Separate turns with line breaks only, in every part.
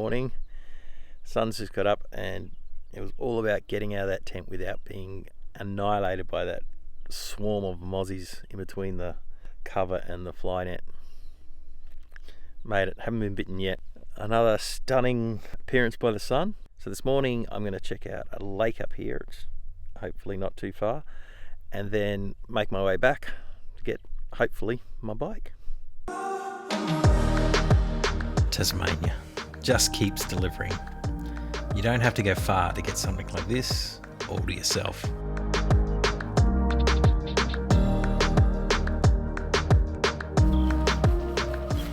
morning. Sun's just got up and it was all about getting out of that tent without being annihilated by that swarm of mozzies in between the cover and the fly net. Made it, haven't been bitten yet. Another stunning appearance by the sun. So this morning I'm going to check out a lake up here, it's hopefully not too far, and then make my way back to get, hopefully, my bike. Tasmania just keeps delivering. You don't have to go far to get something like this all to yourself.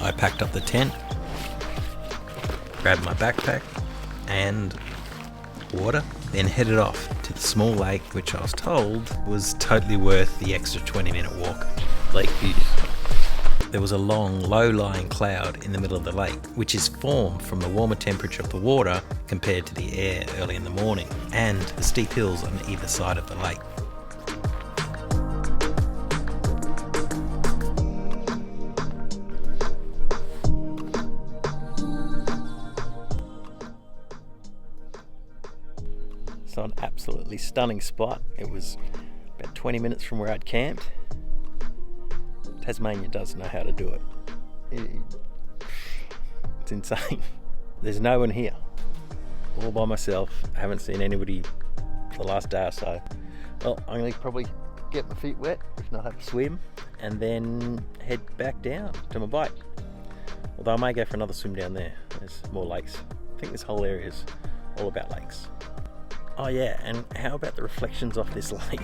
I packed up the tent, grabbed my backpack and water, then headed off to the small lake which I was told was totally worth the extra 20-minute walk. Lakeview. There was a long, low-lying cloud in the middle of the lake, which is formed from the warmer temperature of the water compared to the air early in the morning, and the steep hills on either side of the lake. So an absolutely stunning spot. It was about 20 minutes from where I'd camped. Tasmania does know how to do it. It's insane. There's no one here. All by myself. I haven't seen anybody for the last day or so. Well, I'm going to probably get my feet wet, if not have a swim, and then head back down to my bike. Although I may go for another swim down there. There's more lakes. I think this whole area is all about lakes. Oh yeah, and how about the reflections off this lake?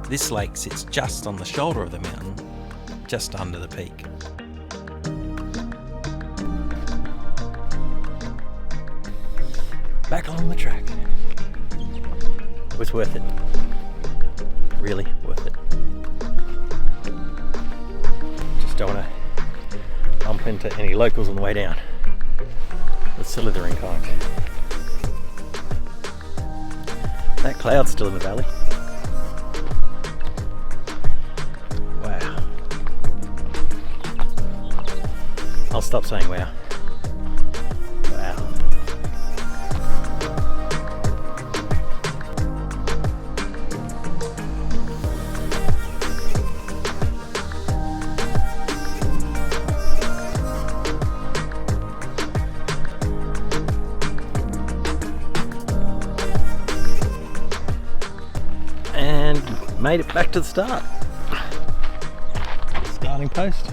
This lake sits just on the shoulder of the mountain, just under the peak. Back along the track. It was worth it. Really worth it. Just don't want to bump into any locals on the way down. The slithering kind. That cloud's still in the valley. Wow. I'll stop saying wow. Wow. And made it back to the start. Starting post.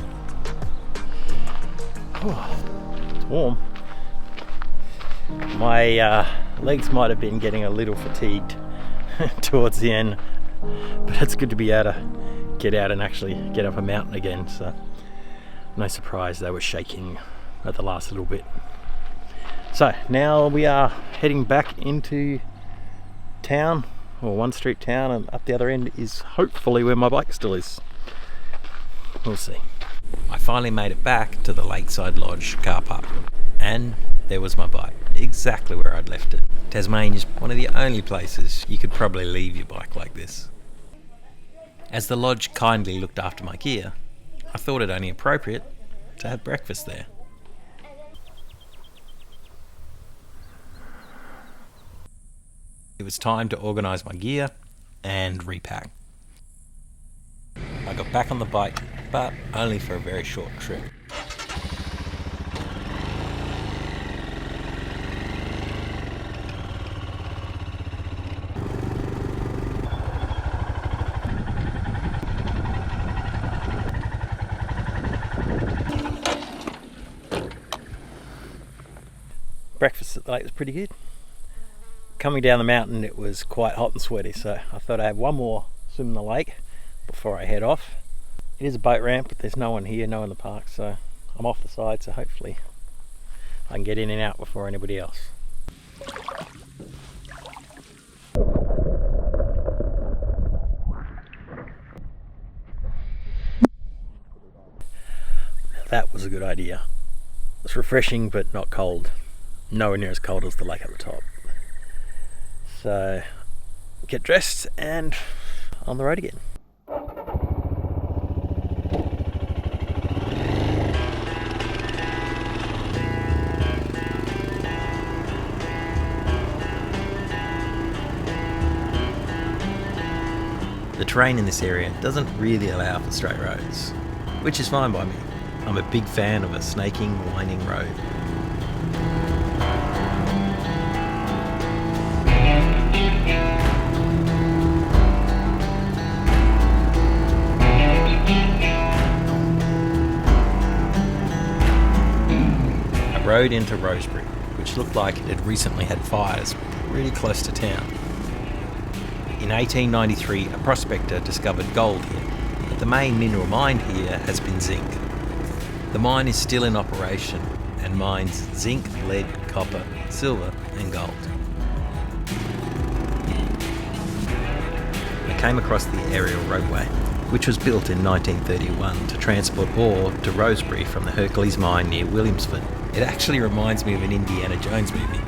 It's warm. My legs might have been getting a little fatigued towards the end, but it's good to be able to get out and actually get up a mountain again, so no surprise they were shaking at the last little bit. So now we are heading back into town, or one street town, and up the other end is hopefully where my bike still is. We'll see. I finally made it back to the Lakeside Lodge car park, and there was my bike, exactly where I'd left it. Tasmania's one of the only places you could probably leave your bike like this. As the lodge kindly looked after my gear, I thought it only appropriate to have breakfast there. It was time to organise my gear and repack. I got back on the bike, but only for a very short trip. Breakfast at the lake was pretty good. Coming down the mountain it was quite hot and sweaty, so I thought I'd have one more swim in the lake before I head off. It is a boat ramp, but there's no one here, no one in the park, so I'm off the side, so hopefully I can get in and out before anybody else. That was a good idea. It's refreshing but not cold. Nowhere near as cold as the lake at the top. So get dressed and on the road again. The terrain in this area doesn't really allow for straight roads, which is fine by me. I'm a big fan of a snaking, winding road. I rode into Rosebery, which looked like it had recently had fires really close to town. In 1893, a prospector discovered gold here, but the main mineral mined here has been zinc. The mine is still in operation and mines zinc, lead, copper, silver and gold. I came across the aerial roadway, which was built in 1931 to transport ore to Rosebery from the Hercules mine near Williamsford. It actually reminds me of an Indiana Jones movie.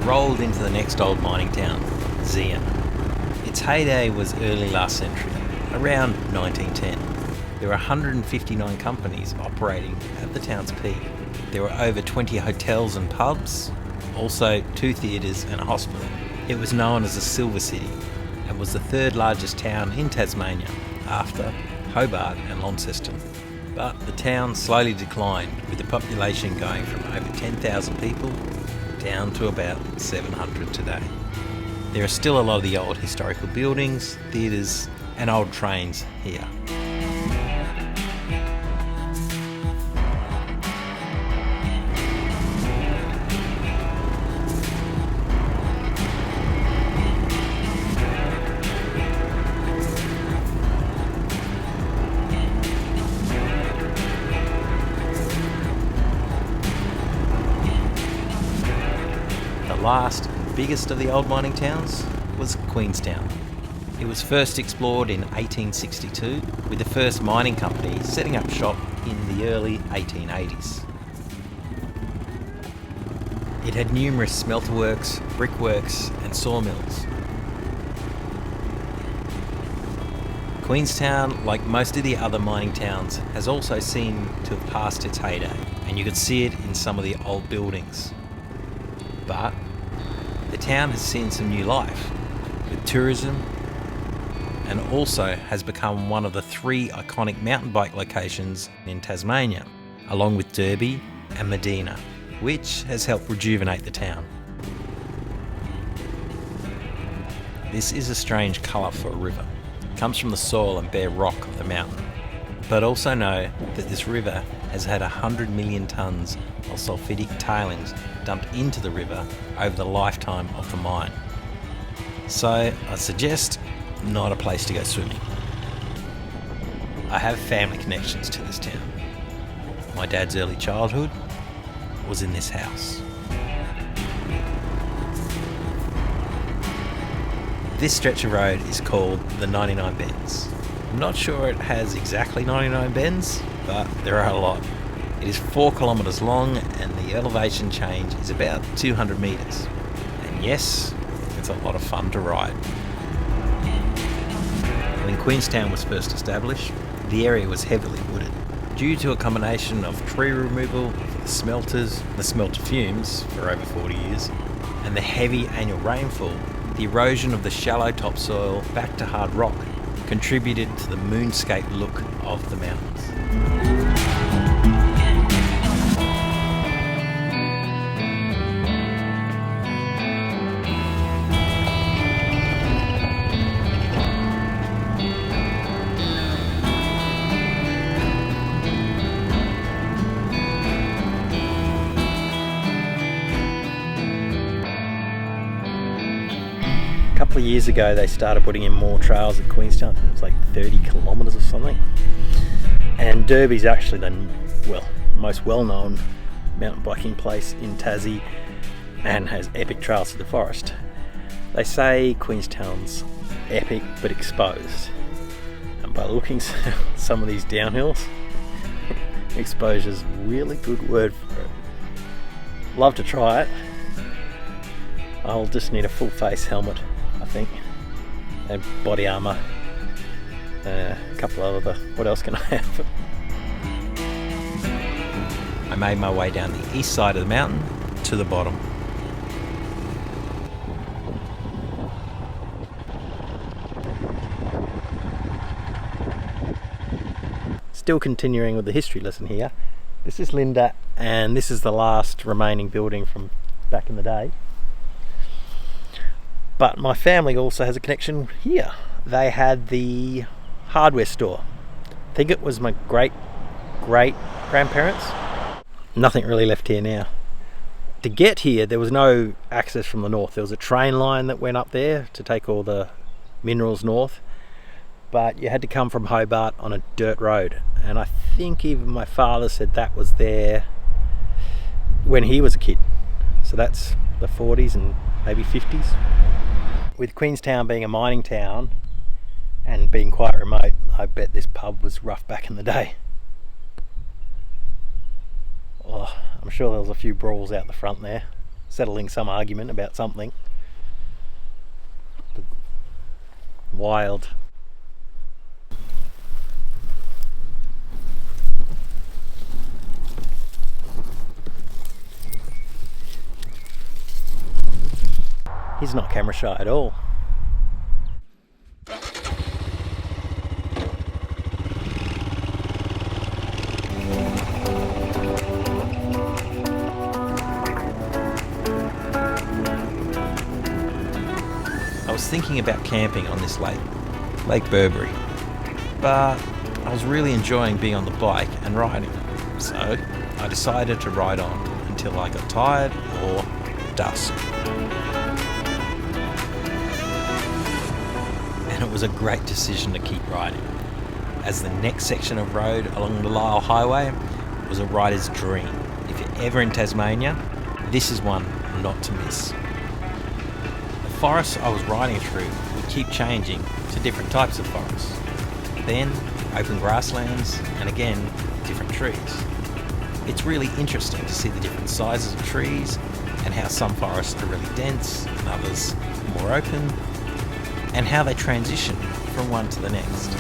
Rolled into the next old mining town, Zeehan. Its heyday was early last century, around 1910. There were 159 companies operating at the town's peak. There were over 20 hotels and pubs, also 2 theatres and a hospital. It was known as a Silver City and was the third largest town in Tasmania after Hobart and Launceston. But the town slowly declined, with the population going from over 10,000 people down to about 700 today. There are still a lot of the old historical buildings, theatres and old trains here. The last, biggest of the old mining towns was Queenstown. It was first explored in 1862, with the first mining company setting up shop in the early 1880s. It had numerous smelterworks, brickworks and sawmills. Queenstown, like most of the other mining towns, has also seemed to have passed its heyday, and you could see it in some of the old buildings. But the town has seen some new life with tourism, and also has become one of the 3 iconic mountain bike locations in Tasmania, along with Derby and Medina, which has helped rejuvenate the town. This is a strange colour for a river. It comes from the soil and bare rock of the mountain. But also know that this river has had 100 million tonnes of sulfidic tailings dumped into the river over the lifetime of the mine. So I suggest not a place to go swimming. I have family connections to this town. My dad's early childhood was in this house. This stretch of road is called the 99 Bends. I'm not sure it has exactly 99 bends, but there are a lot. It is 4 kilometres long and the elevation change is about 200 metres. And yes, it's a lot of fun to ride. When Queenstown was first established, the area was heavily wooded. Due to a combination of tree removal for the smelters, the smelter fumes for over 40 years, and the heavy annual rainfall, the erosion of the shallow topsoil back to hard rock contributed to the moonscape look of the mountains. couple of years ago they started putting in more trails at Queenstown. It was like 30 kilometres or something. And Derby's actually the most well-known mountain biking place in Tassie and has epic trails to the forest. They say Queenstown's epic but exposed. And by looking at some of these downhills, exposure's a really good word for it. Love to try it. I'll just need a full face helmet, I think, and body armour, a couple of other, what else can I have?
I made my way down the east side of the mountain to the bottom.
Still continuing with the history lesson here. This is Linda, and this is the last remaining building from back in the day. But my family also has a connection here. They had the hardware store. I think it was my great-great-grandparents. Nothing really left here now. To get here, there was no access from the north. There was a train line that went up there to take all the minerals north, but you had to come from Hobart on a dirt road. And I think even my father said that was there when he was a kid. So that's the 40s and maybe 50s. With Queenstown being a mining town and being quite remote, I bet this pub was rough back in the day. Oh, I'm sure there was a few brawls out the front there, settling some argument about something. But wild. He's not camera shy at all.
I was thinking about camping on this lake, Lake Burberry, but I was really enjoying being on the bike and riding, so I decided to ride on until I got tired or dusk. And it was a great decision to keep riding, as the next section of road along the Lyle Highway was a rider's dream. If you're ever in Tasmania, this is one not to miss. The forests I was riding through would keep changing to different types of forests. Then open grasslands, and again different trees. It's really interesting to see the different sizes of trees and how some forests are really dense and others more open, and how they transition from one to the next.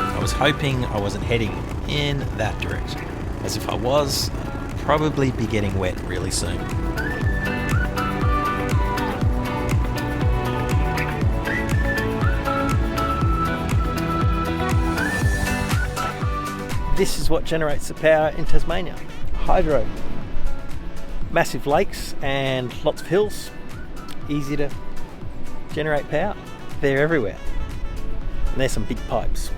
I was hoping I wasn't heading in that direction, as if I was, I'd probably be getting wet really soon.
This is what generates the power in Tasmania. Hydro. Massive lakes and lots of hills. Easy to generate power. They're everywhere. And there's some big pipes.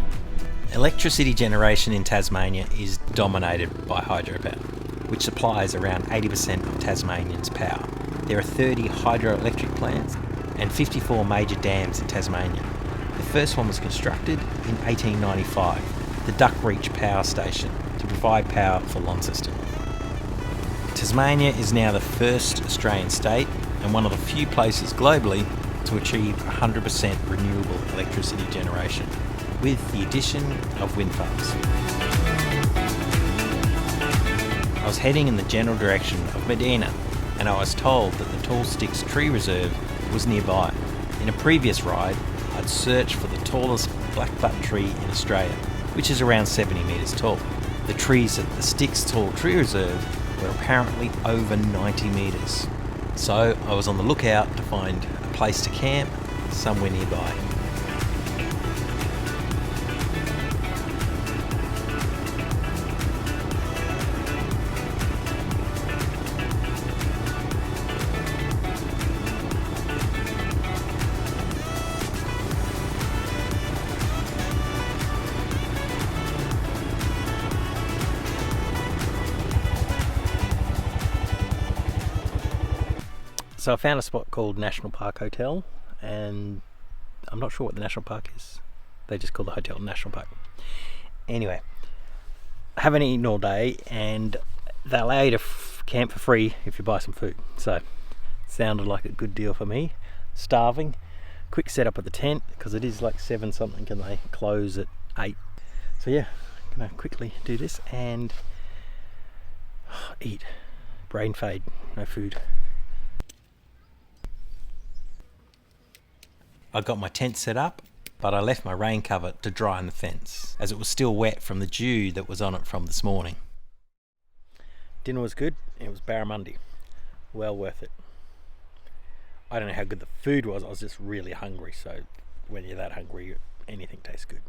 Electricity generation in Tasmania is dominated by hydropower, which supplies around 80% of Tasmanians' power. There are 30 hydroelectric plants and 54 major dams in Tasmania. The first one was constructed in 1895. The Duck Reach Power Station, to provide power for Launceston. Tasmania is now the first Australian state and one of the few places globally to achieve 100% renewable electricity generation, with the addition of wind farms. I was heading in the general direction of Medina, and I was told that the Tall Sticks Tree Reserve was nearby. In a previous ride, I'd searched for the tallest blackbutt tree in Australia, which is around 70 metres tall. The trees at the Sticks Tall Tree Reserve were apparently over 90 metres. So I was on the lookout to find a place to camp somewhere nearby.
So I found a spot called National Park Hotel, and I'm not sure what the national park is. They just call the hotel National Park. Anyway, I haven't eaten all day, and they allow you to camp for free if you buy some food. So it sounded like a good deal for me. Starving. Quick setup of the tent, because it is like 7 something and they close at 8. So yeah, I'm gonna quickly do this and eat. Brain fade, no food.
I got my tent set up, but I left my rain cover to dry on the fence, as it was still wet from the dew that was on it from this morning.
Dinner was good. It was barramundi. Well worth it. I don't know how good the food was. I was just really hungry. So when you're that hungry, anything tastes good.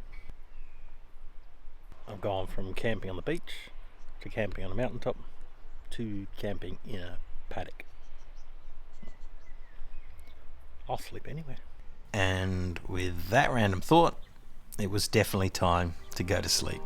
I've gone from camping on the beach to camping on a mountaintop to camping in a paddock. I'll sleep anywhere.
And with that random thought, it was definitely time to go to sleep.